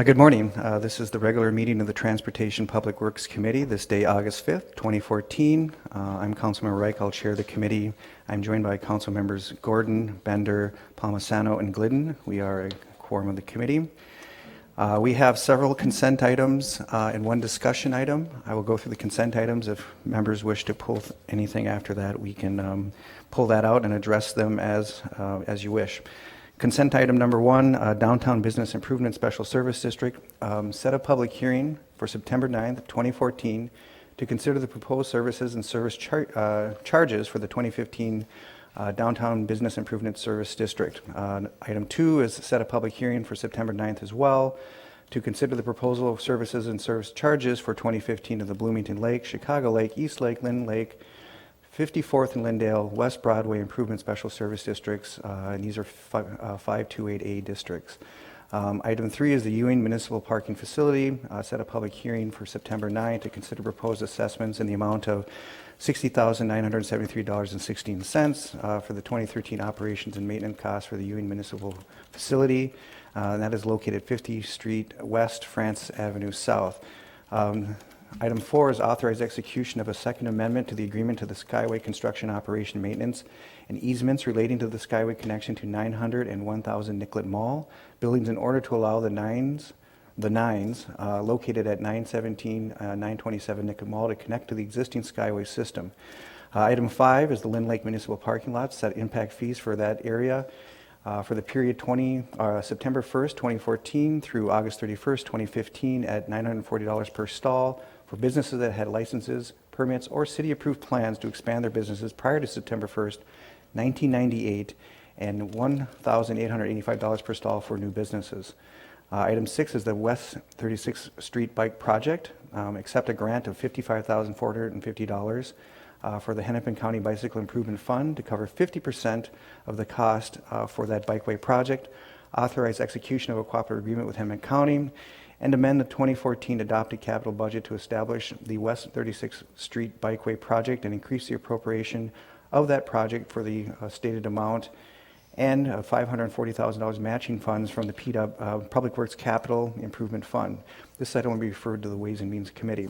Good morning. This is the regular meeting of the Transportation Public Works Committee, this day, August 5th, 2014. I'm Councilmember Reich. I'll chair the committee. I'm joined by Council members Gordon, Bender, Palmisano, and Glidden. We are a quorum of the committee. We have several consent items and one discussion item. I will go through the consent items. If members wish to pull anything after that, we can pull that out and address them as you wish. Consent item number 1, Downtown Business Improvement Special Service District, set a public hearing for September 9th, 2014 to consider the proposed services and service charges for the 2015 Downtown Business Improvement Service District. Item 2 is set a public hearing for September 9th as well to consider the proposal of services and service charges for 2015 of the Bloomington Lake, Chicago Lake, East Lake, Lynn Lake, 54th and Lindale, West Broadway Improvement Special Service Districts, and these are 528A districts. Item 3 is the Ewing Municipal Parking Facility, set a public hearing for September 9 to consider proposed assessments in the amount of $60,973.16 for the 2013 operations and maintenance costs for the Ewing Municipal Facility. And that is located 50th Street West, France Avenue South. Item 4 is authorized execution of a second amendment to the agreement to the Skyway construction operation maintenance and easements relating to the Skyway connection to 900 and 1000 Nicollet Mall buildings in order to allow the nines located at 917, 927 Nicollet Mall to connect to the existing Skyway system. Item 5 is the Lynn Lake Municipal Parking Lot, set impact fees for that area for the period September 1st, 2014 through August 31st, 2015 at $940 per stall for businesses that had licenses, permits, or city-approved plans to expand their businesses prior to September 1st, 1998, and $1,885 per stall for new businesses. Item 6 is the West 36th Street Bike Project. Accept a grant of $55,450 for the Hennepin County Bicycle Improvement Fund to cover 50% of the cost for that bikeway project. Authorize execution of a cooperative agreement with Hennepin County and amend the 2014 adopted capital budget to establish the West 36th Street Bikeway project and increase the appropriation of that project for the stated amount and $540,000 matching funds from the PDUB, Public Works Capital Improvement Fund. This item will be referred to the Ways and Means Committee.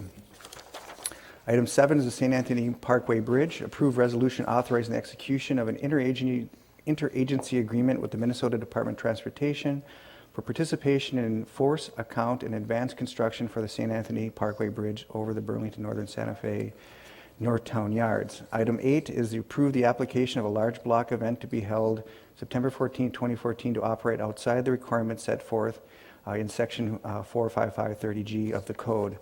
Item 7 is the St. Anthony Parkway Bridge. Approve resolution authorizing the execution of an interagency agreement with the Minnesota Department of Transportation for participation in force, account, and advanced construction for the St. Anthony Parkway Bridge over the Burlington Northern Santa Fe Northtown Yards. Item 8 is to approve the application of a large block event to be held September 14, 2014 to operate outside the requirements set forth in section 45530G of the code.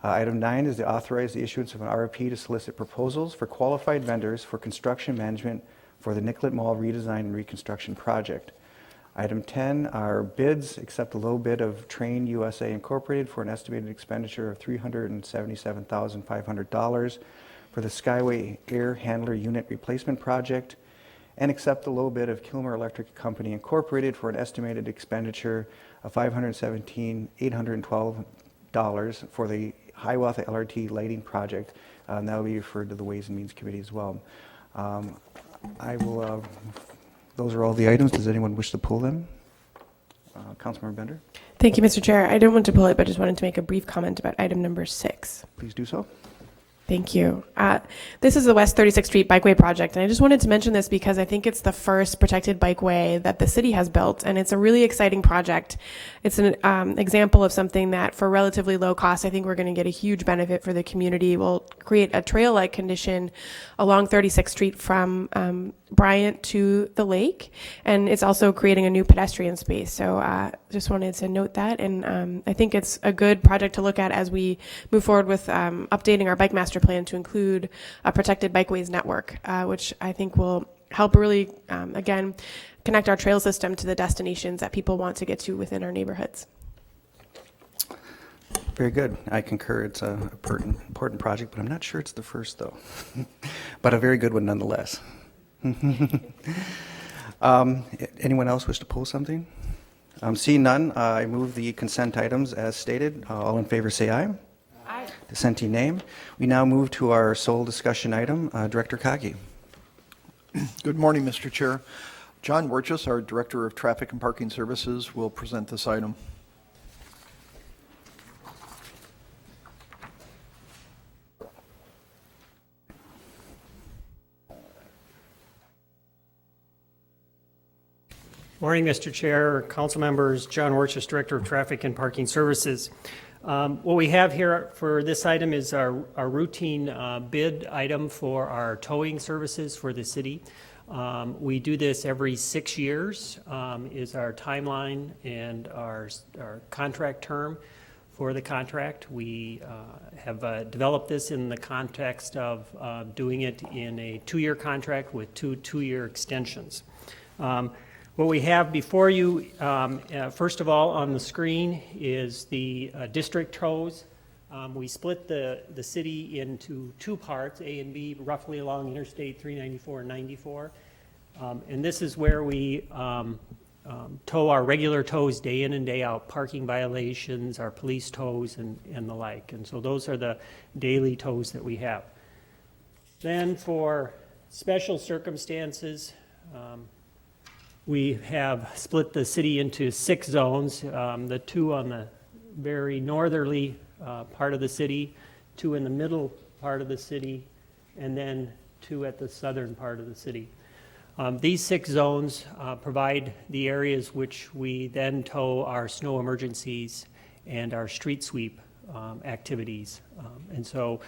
Item 9 is to authorize the issuance of an RFP to solicit proposals for qualified vendors for construction management for the Nicollet Mall redesign and reconstruction project. Item 10 are bids. Accept a low bid of Train USA Incorporated for an estimated expenditure of $377,500 for the Skyway Air Handler Unit Replacement Project, and accept the low bid of Kilmer Electric Company Incorporated for an estimated expenditure of $517,812 for the Hiawatha LRT lighting project, and that will be referred to the Ways and Means Committee as well. Those are all the items. Does anyone wish to pull them? Councilmember Bender? Thank you, Mr. Chair. I didn't want to pull it, but just wanted to make a brief comment about item number 6. Please do so. Thank you. This is the West 36th Street Bikeway project, and I just wanted to mention this because I think it's the first protected bikeway that the city has built, and it's a really exciting project. It's an example of something that, for relatively low cost, I think we're going to get a huge benefit for the community. We'll create a trail-like condition along 36th Street from Bryant to the lake, and it's also creating a new pedestrian space. So just wanted to note that, and I think it's a good project to look at as we move forward with updating our bike master plan to include a protected bikeways network, which I think will help really, again, connect our trail system to the destinations that people want to get to within our neighborhoods. Very good. I concur. It's a important project, but I'm not sure it's the first, though. But a very good one nonetheless. Anyone else wish to pull something? Seeing none, I move the consent items as stated. All in favor say aye. Aye. Dissenting name. We now move to our sole discussion item. Director Kagi. Good morning, Mr. Chair. John Wirchus, our Director of Traffic and Parking Services, will present this item. Morning, Mr. Chair, council members. John Warchus, Director of Traffic and Parking Services. What we have here for this item is our routine bid item for our towing services for the city. We do this every 6 years, is our timeline and our contract term for the contract. We have developed this in the context of doing it in a 2-year contract with two-year extensions. What we have before you, first of all, on the screen is the district tows. We split the city into 2 parts, A and B, roughly along Interstate 394 and 94. And this is where we tow our regular tows day in and day out, parking violations, our police tows, and the like. And so those are the daily tows that we have. Then for special circumstances, we have split the city into 6 zones, the 2 on the very northerly part of the city, 2 in the middle part of the city, and then 2 at the southern part of the city. These 6 zones provide the areas which we then tow our snow emergencies and our street sweep activities. And so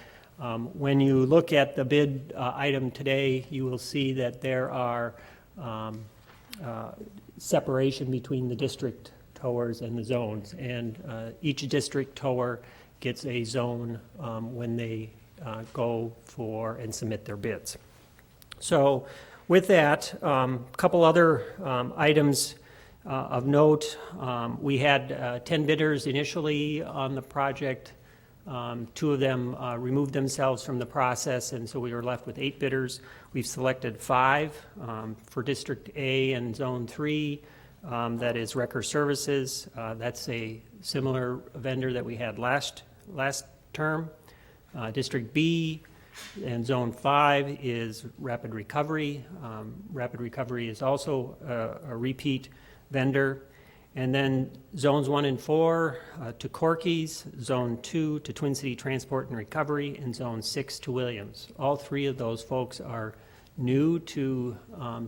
when you look at the bid item today, you will see that there are separation between the district towers and the zones, and each district tower gets a zone when they go for and submit their bids. So with that, a couple other items of note. We had 10 bidders initially on the project. 2 of them removed themselves from the process, and so we were left with 8 bidders. We've selected 5 for District A and Zone 3. That is Wrecker Services. That's a similar vendor that we had last term. District B and Zone 5 is Rapid Recovery. Rapid Recovery is also a repeat vendor. And then Zones 1 and 4 to Corky's, Zone 2 to Twin City Transport and Recovery, and Zone 6 to Williams. All 3 of those folks are new to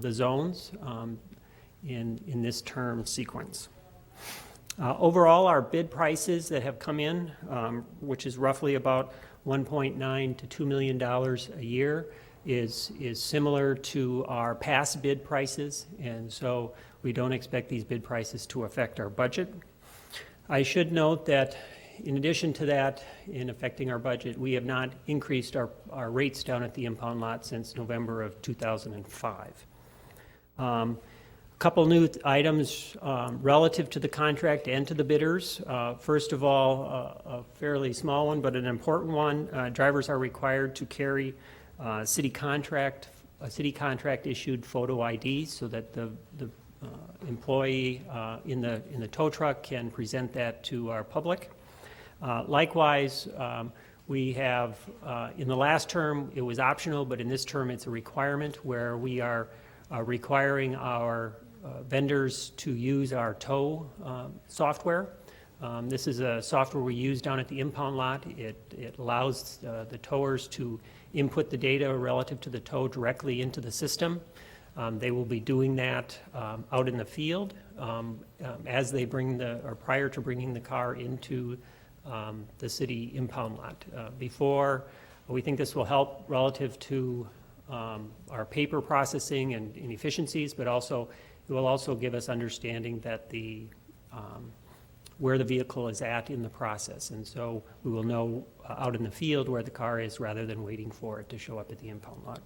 the zones in this term sequence. Overall, our bid prices that have come in, which is roughly about $1.9 to $2 million a year, is similar to our past bid prices, and so we don't expect these bid prices to affect our budget. I should note that in addition to that, in affecting our budget, we have not increased our rates down at the impound lot since November of 2005. A couple new items relative to the contract and to the bidders. First of all, a fairly small one, but an important one. Drivers are required to carry a city contract issued photo ID so that the employee in the tow truck can present that to our public. Likewise, we have, in the last term, it was optional, but in this term it's a requirement where we are requiring our vendors to use our tow software. This is a software we use down at the impound lot. It allows the towers to input the data relative to the tow directly into the system. They will be doing that out in the field as they bring or prior to bringing the car into the city impound lot. Before, we think this will help relative to our paper processing and inefficiencies, but also it will also give us understanding that where the vehicle is at in the process, and so we will know out in the field where the car is rather than waiting for it to show up at the impound lot.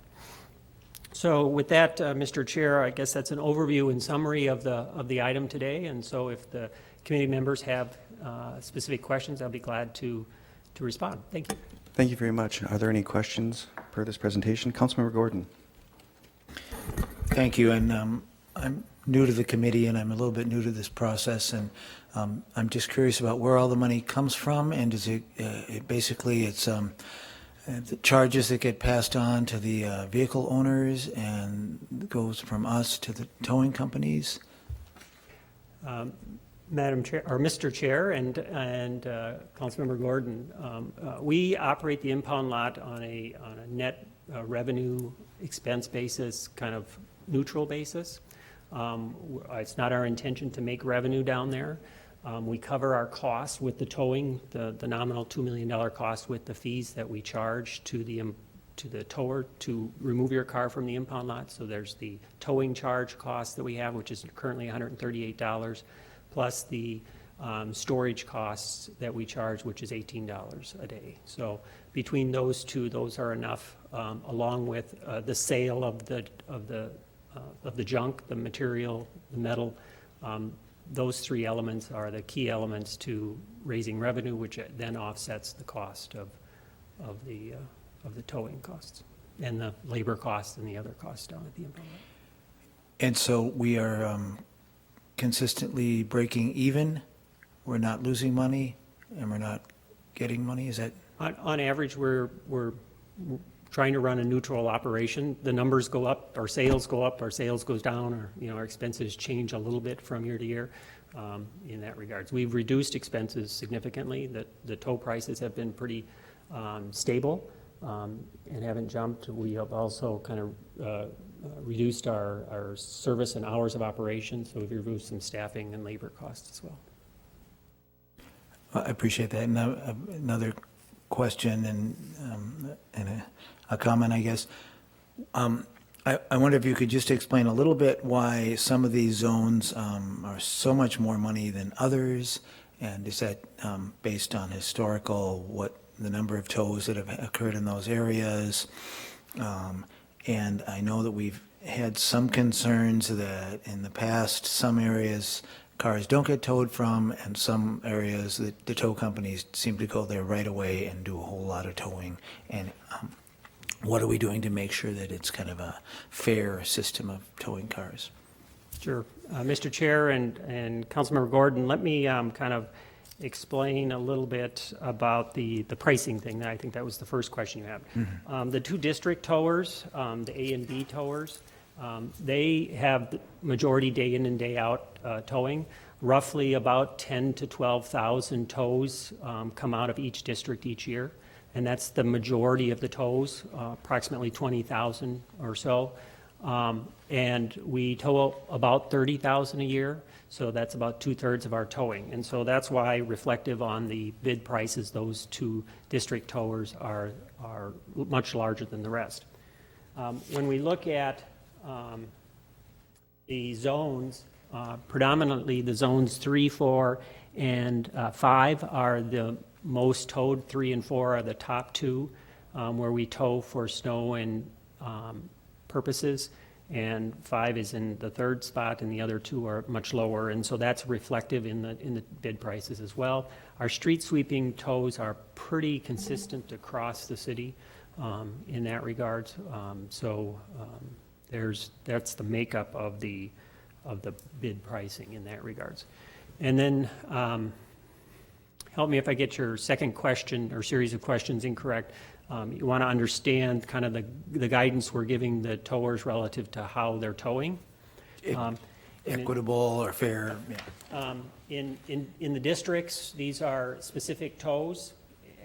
So with that, Mr. Chair, I guess that's an overview and summary of the item today, and so if the committee members have specific questions, I'll be glad to respond. Thank you. Thank you very much. Are there any questions per this presentation? Councilmember Gordon. Thank you, and I'm new to the committee and I'm a little bit new to this process, and I'm just curious about where all the money comes from, and is it basically it's the charges that get passed on to the vehicle owners and goes from us to the towing companies? Madam Chair, or Mr. Chair, and Councilmember Gordon, we operate the impound lot on a net revenue expense basis, kind of neutral basis. It's not our intention to make revenue down there. We cover our costs with the towing, the nominal $2 million cost with the fees that we charge to the tower to remove your car from the impound lot. So there's the towing charge cost that we have, which is currently $138, plus the storage costs that we charge, which is $18 a day. So between those two, those are enough, along with the sale of the junk, the material, the metal. Those three elements are the key elements to raising revenue, which then offsets the cost of the towing costs and the labor costs and the other costs down at the impound lot. And so we are consistently breaking even? We're not losing money, and we're not getting money? Is that? On average, we're trying to run a neutral operation. The numbers go up, our sales go up, our sales goes down, or our expenses change a little bit from year to year in that regards. We've reduced expenses significantly. The tow prices have been pretty stable and haven't jumped. We have also kind of reduced our service and hours of operation, so we've reduced some staffing and labor costs as well. I appreciate that. Now, another question and a comment, I guess. I wonder if you could just explain a little bit why some of these zones are so much more money than others, and is that based on historical, what the number of tows that have occurred in those areas? And I know that we've had some concerns that in the past, some areas cars don't get towed from, and some areas that the tow companies seem to go there right away and do a whole lot of towing. And what are we doing to make sure that it's kind of a fair system of towing cars? Sure. Mr. Chair and Councilmember Gordon, let me kind of explain a little bit about the pricing thing. I think that was the first question you had. Mm-hmm. The two district towers, the A and B towers, they have the majority day in and day out towing. Roughly about 10 to 12,000 tows come out of each district each year, and that's the majority of the tows, approximately 20,000 or so. And we tow about 30,000 a year, so that's about 2/3 of our towing. And so that's why, reflective on the bid prices, those two district towers are much larger than the rest. When we look at the zones, predominantly the zones 3, 4, and 5 are the most towed. 3 and 4 are the top two, where we tow for snow and purposes, and 5 is in the third spot, and the other two are much lower, and so that's reflective in the bid prices as well. Our street sweeping tows are pretty consistent across the city in that regard. That's the makeup of the bid pricing in that regards. And then help me if I get your second question or series of questions incorrect. You want to understand kind of the guidance we're giving the towers relative to how they're towing. Equitable or fair, yeah. In the districts, these are specific tows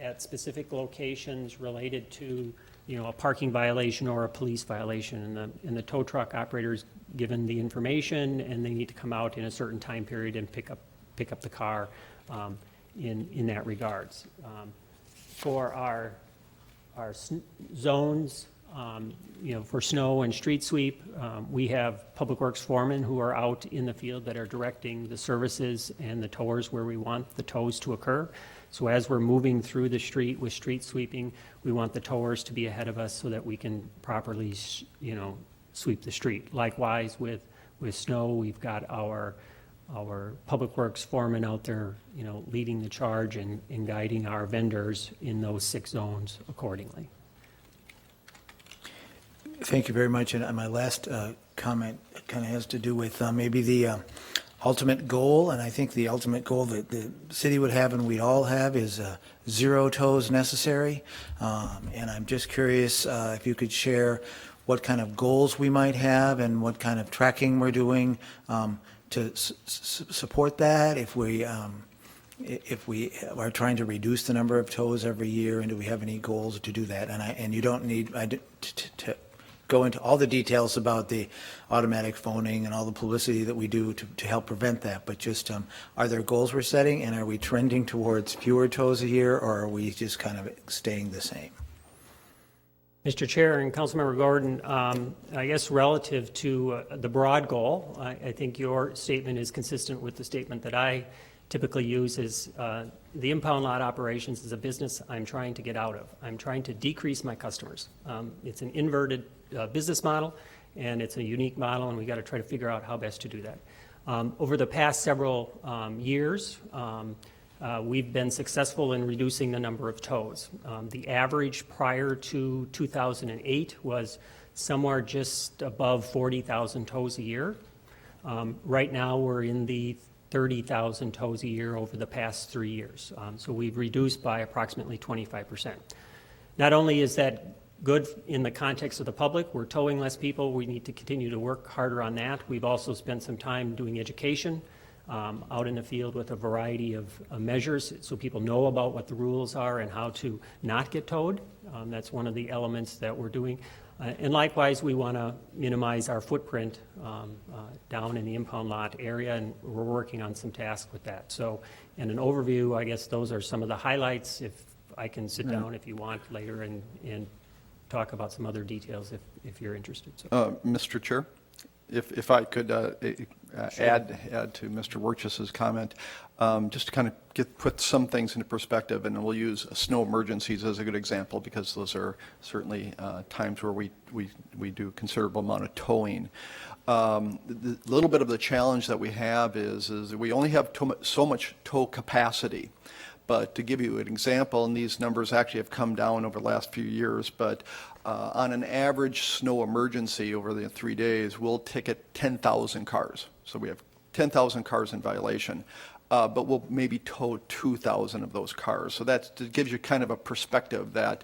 at specific locations related to a parking violation or a police violation, and the tow truck operator's given the information, and they need to come out in a certain time period and pick up the car in that regards. For our zones, for snow and street sweep, we have public works foremen who are out in the field that are directing the services and the towers where we want the tows to occur. So as we're moving through the street with street sweeping, we want the towers to be ahead of us so that we can properly, sweep the street. Likewise, with snow, we've got our public works foreman out there, leading the charge and guiding our vendors in those 6 zones accordingly. Thank you very much. And my last comment kind of has to do with maybe the ultimate goal, and I think the ultimate goal that the city would have and we'd all have is 0 tows necessary. And I'm just curious if you could share what kind of goals we might have and what kind of tracking we're doing to support that. If we are trying to reduce the number of tows every year, and do we have any goals to do that? And you don't need to go into all the details about the automatic phoning and all the publicity that we do to help prevent that, but just are there goals we're setting, and are we trending towards fewer tows a year, or are we just kind of staying the same? Mr. Chair and Councilmember Gordon, I guess relative to the broad goal, I think your statement is consistent with the statement that I typically use is the impound lot operations is a business I'm trying to get out of. I'm trying to decrease my customers. It's an inverted business model, and it's a unique model, and we got to try to figure out how best to do that. Over the past several years, we've been successful in reducing the number of tows. The average prior to 2008 was somewhere just above 40,000 tows a year. Right now, we're in the 30,000 tows a year over the past 3 years. So we've reduced by approximately 25%. Not only is that good in the context of the public, we're towing less people, we need to continue to work harder on that. We've also spent some time doing education out in the field with a variety of measures so people know about what the rules are and how to not get towed. That's one of the elements that we're doing. And likewise, we want to minimize our footprint down in the impound lot area, and we're working on some tasks with that. So, in an overview, I guess those are some of the highlights. If I can sit down if you want later and talk about some other details if you're interested. So. Mr. Chair, if I could add to Mr. Wirchus's comment, just to kind of put some things into perspective, and we'll use snow emergencies as a good example because those are certainly times where we do a considerable amount of towing. The little bit of the challenge that we have is that we only have so much tow capacity. But to give you an example, and these numbers actually have come down over the last few years, but on an average snow emergency over the 3 days, we'll ticket 10,000 cars. So we have 10,000 cars in violation, but we'll maybe tow 2,000 of those cars. So that gives you kind of a perspective that,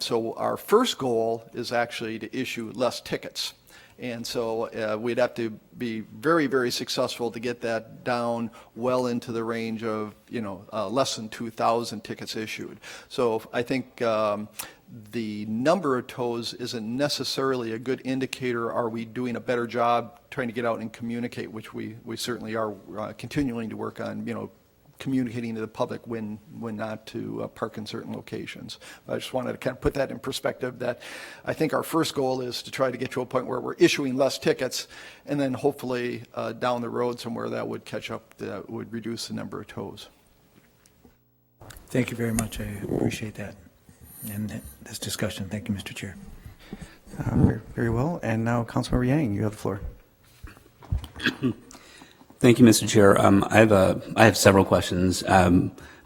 so our first goal is actually to issue less tickets. And so we'd have to be very, very successful to get that down well into the range of, less than 2,000 tickets issued. So I think the number of tows isn't necessarily a good indicator. Are we doing a better job trying to get out and communicate, which we certainly are continuing to work on, communicating to the public when not to park in certain locations. I just wanted to kind of put that in perspective that I think our first goal is to try to get to a point where we're issuing less tickets, and then hopefully down the road somewhere that would catch up, that would reduce the number of tows. Thank you very much. I appreciate that and this discussion. Thank you, Mr. Chair. Very well. And now, Councilmember Yang, you have the floor. Thank you, Mr. Chair. I have several questions.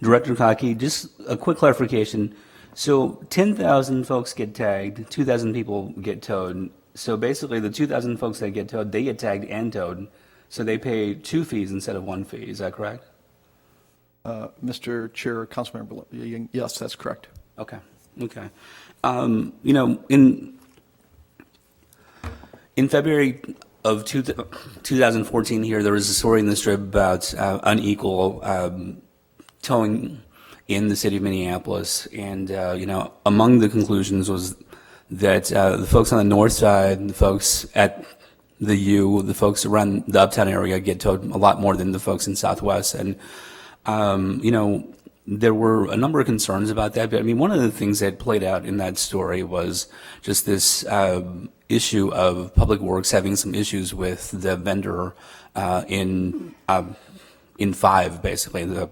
Director Kaki, just a quick clarification. So 10,000 folks get tagged, 2,000 people get towed. So basically the 2,000 folks that get towed, they get tagged and towed. So they pay 2 fees instead of 1 fee. Is that correct? Mr. Chair, Councilmember, yes, that's correct. Okay. Okay. In February of 2014 here, there was a story in the Strip about unequal towing in the city of Minneapolis. And, among the conclusions was that the folks on the north side, the folks at the U, the folks around the uptown area get towed a lot more than the folks in Southwest. And, there were a number of concerns about that. But, one of the things that played out in that story was just this issue of Public Works having some issues with the vendor in 5, basically, the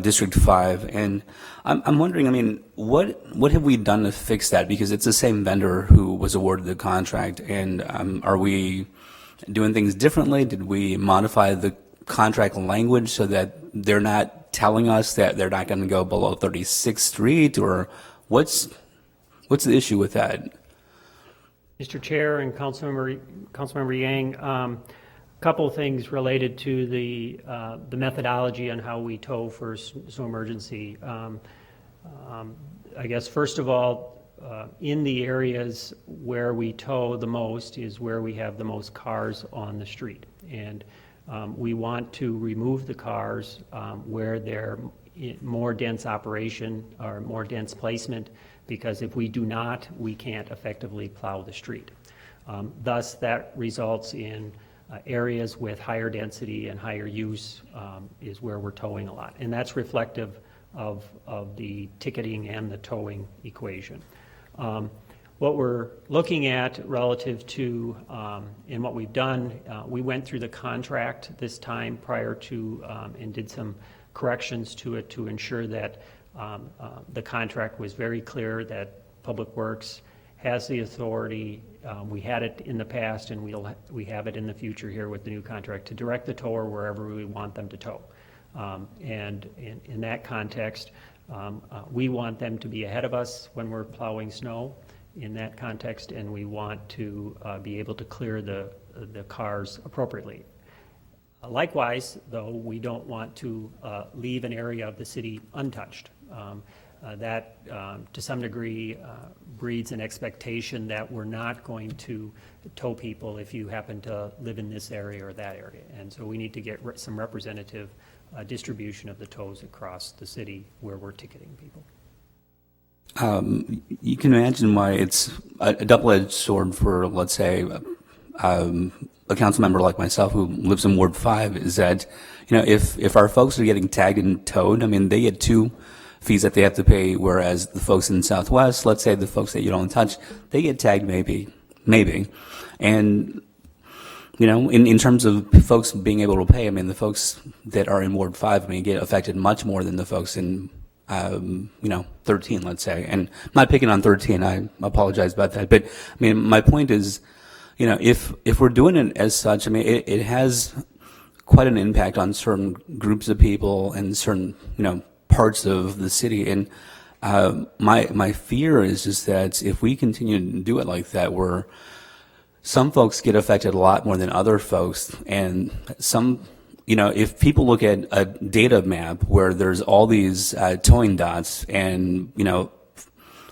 District 5. And I'm wondering, what have we done to fix that? Because it's the same vendor who was awarded the contract. And are we doing things differently? Did we modify the contract language so that they're not telling us that they're not going to go below 36th Street? Or what's the issue with that? Mr. Chair and Councilmember Yang, a couple of things related to the methodology on how we tow for snow emergency. I guess first of all, in the areas where we tow the most is where we have the most cars on the street, and we want to remove the cars where they're more dense operation or more dense placement because if we do not, we can't effectively plow the street. Thus, that results in areas with higher density and higher use is where we're towing a lot. And that's reflective of the ticketing and the towing equation. What we're looking at relative to, and what we've done, we went through the contract this time prior to, and did some corrections to it to ensure that the contract was very clear that Public Works has the authority. We had it in the past, and we have it in the future here with the new contract to direct the tower wherever we want them to tow. And in that context, we want them to be ahead of us when we're plowing snow in that context, and we want to be able to clear the cars appropriately. Likewise, though, we don't want to leave an area of the city untouched. That, to some degree, breeds an expectation that we're not going to tow people if you happen to live in this area or that area. And so we need to get some representative distribution of the tows across the city where we're ticketing people. You can imagine why it's a double-edged sword for, let's say, a council member like myself who lives in Ward 5, is that, if our folks are getting tagged and towed, I mean, they get 2 fees that they have to pay, whereas the folks in Southwest, let's say the folks that you don't touch, they get tagged maybe. And, in terms of folks being able to pay, I mean, the folks that are in Ward 5, I mean, get affected much more than the folks in 13, let's say. And I'm not picking on 13, I apologize about that. But, I mean, my point is, if we're doing it as such, I mean, it has quite an impact on certain groups of people and certain, parts of the city. And my fear is just that if we continue to do it like that, where some folks get affected a lot more than other folks, and some, if people look at a data map where there's all these towing dots, and,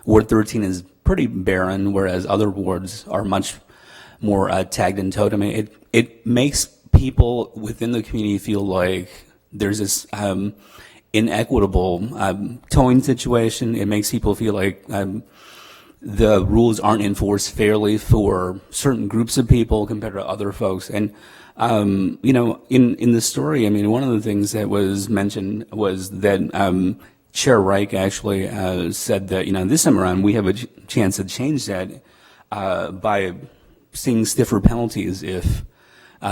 Ward 13 is pretty barren, whereas other wards are much more tagged and towed. I mean, it makes people within the community feel like there's this inequitable towing situation. It makes people feel like the rules aren't enforced fairly for certain groups of people compared to other folks. And in the story, I mean, one of the things that was mentioned was that Chair Reich actually said that, this time around we have a chance to change that by seeing stiffer penalties if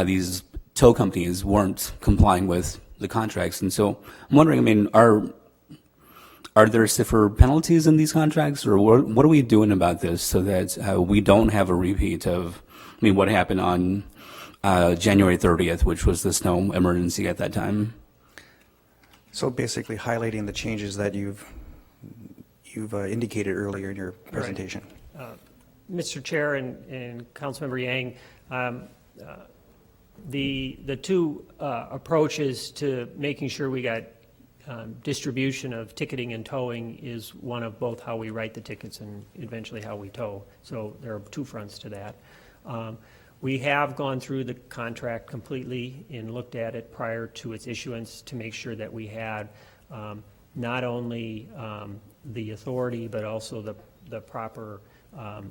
these tow companies weren't complying with the contracts. And so I'm wondering, I mean, are there stiffer penalties in these contracts, or what are we doing about this so that we don't have a repeat of, I mean, what happened on January 30th, which was the snow emergency at that time? So basically highlighting the changes that you've indicated earlier in your presentation. Right. Mr. Chair and Councilmember Yang, the two approaches to making sure we got distribution of ticketing and towing is one of both how we write the tickets and eventually how we tow. So there are 2 fronts to that. We have gone through the contract completely and looked at it prior to its issuance to make sure that we had not only the authority but also the proper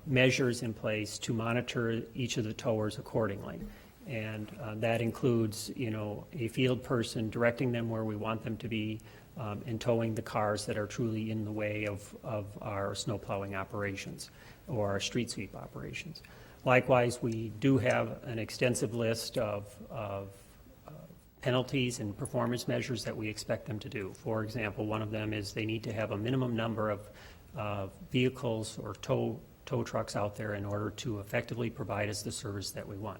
measures in place to monitor each of the towers accordingly. And that includes, a field person directing them where we want them to be and towing the cars that are truly in the way of our snow plowing operations or our street sweep operations. Likewise, we do have an extensive list of penalties and performance measures that we expect them to do. For example, one of them is they need to have a minimum number of vehicles or tow trucks out there in order to effectively provide us the service that we want.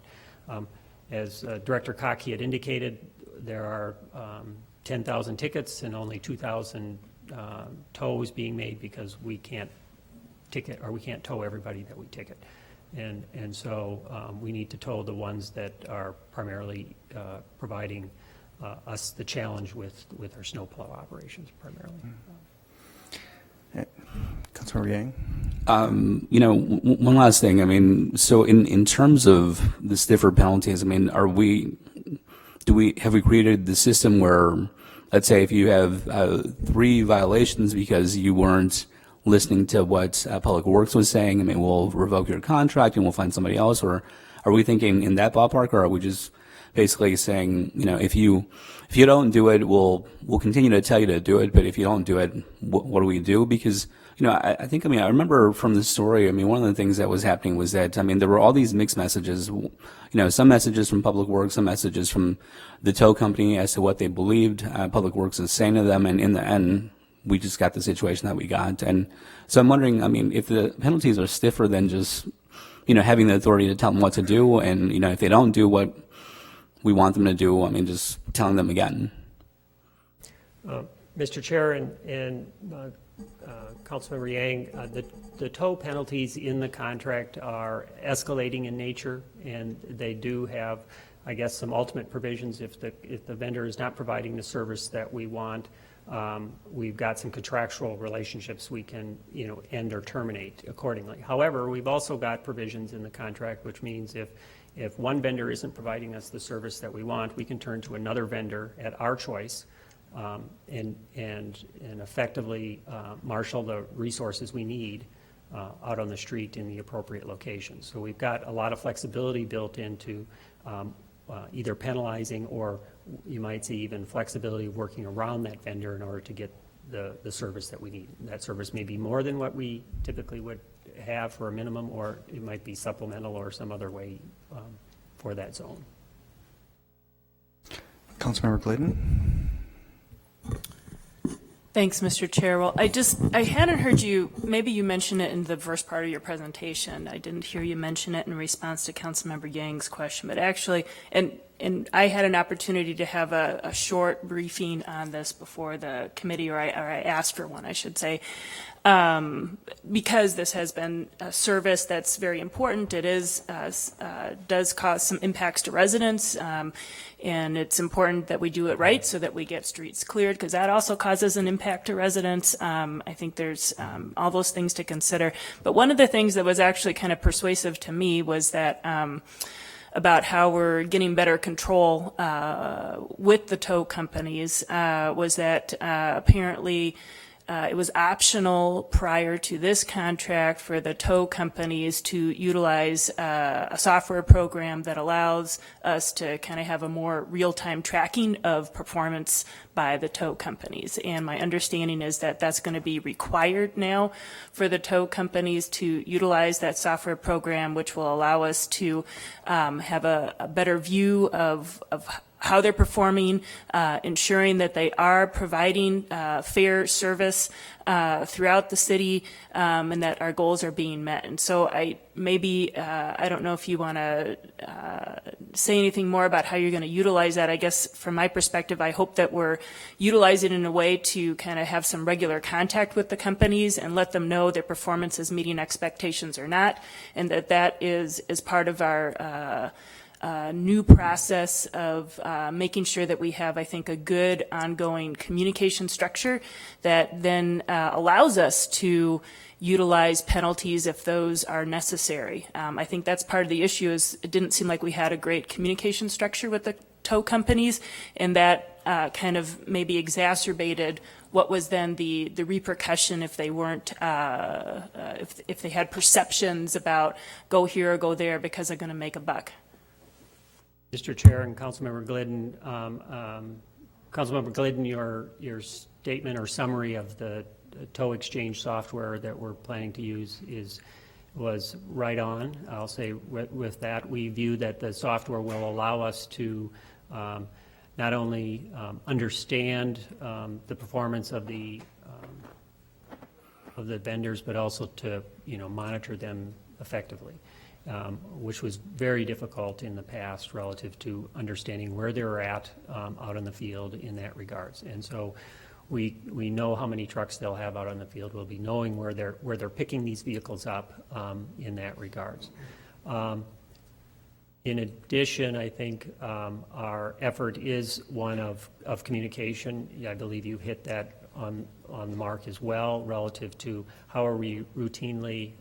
As Director Cockey had indicated, there are 10,000 tickets and only 2,000 tows being made because we can't ticket or we can't tow everybody that we ticket. And so we need to tow the ones that are primarily providing us the challenge with our snowplow operations primarily. Councilmember Yang? One last thing. I mean, so in terms of the stiffer penalties, I mean, have we created the system where, let's say, if you have 3 violations because you weren't listening to what Public Works was saying. I mean, we'll revoke your contract and we'll find somebody else, or are we thinking in that ballpark, or are we just basically saying, if you don't do it, we'll continue to tell you to do it, but if you don't do it, what do we do? Because I think, I remember from the story, one of the things that was happening was that, there were all these mixed messages, some messages from Public Works, some messages from the tow company as to what they believed Public Works is saying to them, and in the end, we just got the situation that we got. And so I'm wondering, if the penalties are stiffer than just, having the authority to tell them what to do, and, if they don't do what we want them to do, just telling them again. Mr. Chair and Councilmember Yang, the tow penalties in the contract are escalating in nature, and they do have, I guess, some ultimate provisions if the vendor is not providing the service that we want. We've got some contractual relationships we can, end or terminate accordingly. However, we've also got provisions in the contract, which means if one vendor isn't providing us the service that we want, we can turn to another vendor at our choice and effectively marshal the resources we need out on the street in the appropriate location. So we've got a lot of flexibility built into either penalizing, or you might see even flexibility working around that vendor in order to get the service that we need. That service may be more than what we typically would have for a minimum, or it might be supplemental or some other way for that zone. Councilmember Glidden. Thanks, Mr. Chair. Well, I hadn't heard you, maybe you mentioned it in the first part of your presentation. I didn't hear you mention it in response to Councilmember Yang's question, but actually, and I had an opportunity to have a short briefing on this before the committee, or I asked for one, I should say, because this has been a service that's very important. It does cause some impacts to residents, and it's important that we do it right so that we get streets cleared, because that also causes an impact to residents. I think there's all those things to consider. But one of the things that was actually kind of persuasive to me was that about how we're getting better control with the tow companies was that apparently it was optional prior to this contract for the tow companies to utilize a software program that allows us to kind of have a more real-time tracking of performance by the tow companies. And my understanding is that that's going to be required now for the tow companies to utilize that software program, which will allow us to have a better view of how they're performing, ensuring that they are providing fair service throughout the city, and that our goals are being met. And so I don't know if you want to say anything more about how you're going to utilize that. I guess from my perspective, I hope that we're utilizing it in a way to kind of have some regular contact with the companies and let them know their performance is meeting expectations or not, and that is part of our new process of making sure that we have, I think, a good ongoing communication structure that then allows us to utilize penalties if those are necessary. I think that's part of the issue, is it didn't seem like we had a great communication structure with the tow companies, and that kind of maybe exacerbated what was then the repercussion if they weren't, if they had perceptions about go here or go there because they're going to make a buck. Mr. Chair and Councilmember Glidden, your statement or summary of the tow exchange software that we're planning to use was right on. I'll say with that, we view that the software will allow us to not only understand the performance of the vendors, but also to monitor them effectively. Which was very difficult in the past relative to understanding where they're at out in the field in that regards. And so we know how many trucks they'll have out on the field. We'll be knowing where they're picking these vehicles up in that regards. In addition, I think our effort is one of communication. I believe you hit that on the mark as well, relative to how are we routinely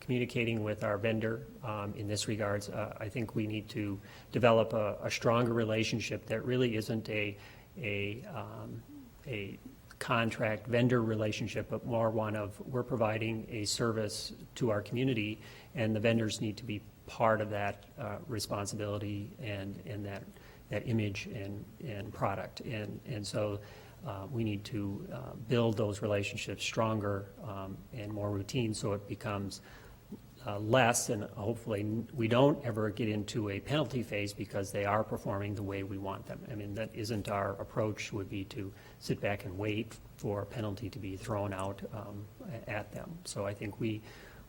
communicating with our vendor in this regards. I think we need to develop a stronger relationship that really isn't a contract vendor relationship, but more one of we're providing a service to our community, and the vendors need to be part of that responsibility and that image and product. And so we need to build those relationships stronger and more routine, so it becomes less, and hopefully we don't ever get into a penalty phase because they are performing the way we want them. I mean, that isn't our approach, would be to sit back and wait for a penalty to be thrown out at them. So I think we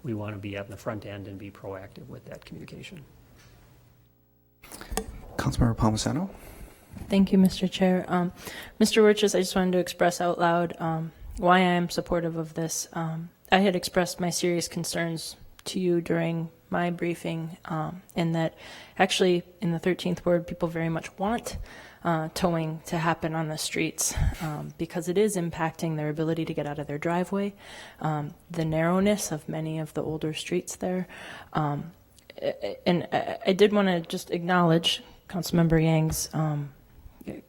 want to be at the front end and be proactive with that communication. Councilmember Palmisano? Thank you, Mr. Chair. Mr. Wirtjes, I just wanted to express out loud why I am supportive of this. I had expressed my serious concerns to you during my briefing, in that actually in the 13th ward, people very much want towing to happen on the streets because it is impacting their ability to get out of their driveway, the narrowness of many of the older streets there. And I did want to just acknowledge Councilmember Yang's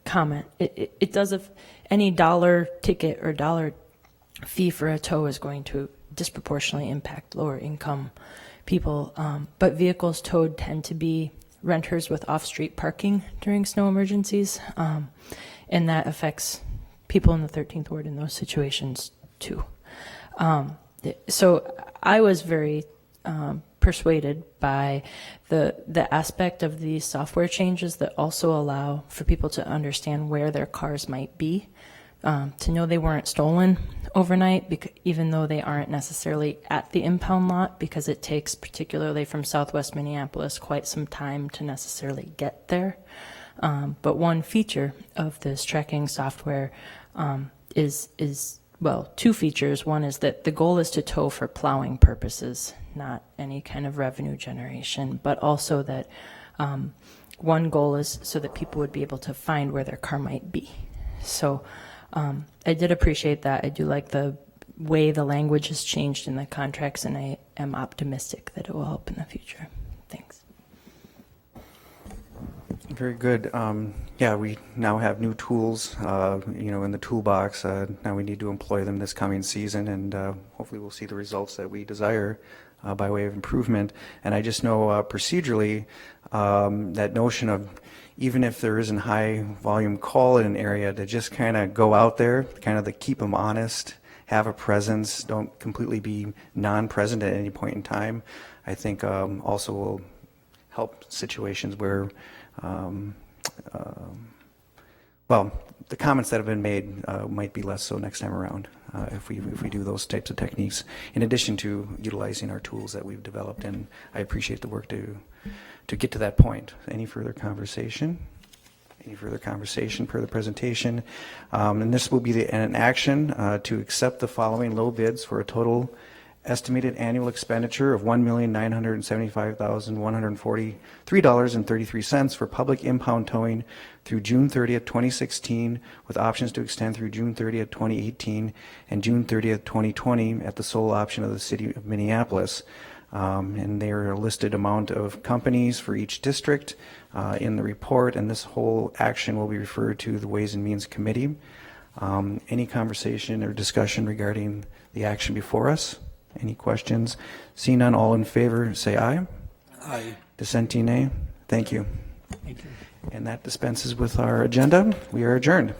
comment. It does, if any dollar ticket or dollar fee for a tow is going to disproportionately impact lower income people, but vehicles towed tend to be renters with off-street parking during snow emergencies, and that affects people in the 13th ward in those situations too. So I was very persuaded by the aspect of these software changes that also allow for people to understand where their cars might be, to know they weren't stolen overnight, even though they aren't necessarily at the impound lot, because it takes, particularly from southwest Minneapolis, quite some time to necessarily get there. But one feature of this tracking software is well, two features. One is that the goal is to tow for plowing purposes, not any kind of revenue generation, but also that one goal is so that people would be able to find where their car might be. So I did appreciate that. I do like the way the language has changed in the contracts, and I am optimistic that it will help in the future. Thanks. Very good. Yeah, we now have new tools, in the toolbox. Now we need to employ them this coming season, and hopefully we'll see the results that we desire by way of improvement. And I just know procedurally that notion of, even if there isn't high volume call in an area, to just kind of go out there, kind of to keep them honest, have a presence, don't completely be non-present at any point in time, I think also will help situations where well, the comments that have been made might be less so next time around if we do those types of techniques, in addition to utilizing our tools that we've developed. And I appreciate the work to get to that point. Any further conversation? Any further conversation per the presentation? And this will be an action to accept the following low bids for a total estimated annual expenditure of $1,975,143.33 for public impound towing through June 30th, 2016, with options to extend through June 30th, 2018, and June 30th, 2020, at the sole option of the City of Minneapolis. And there are a listed amount of companies for each district in the report, and this whole action will be referred to the Ways and Means Committee. Any conversation or discussion regarding the action before us? Any questions? Seeing none, all in favor, say aye. Aye. Dissenting, nay. Thank you. Thank you. And that dispenses with our agenda. We are adjourned.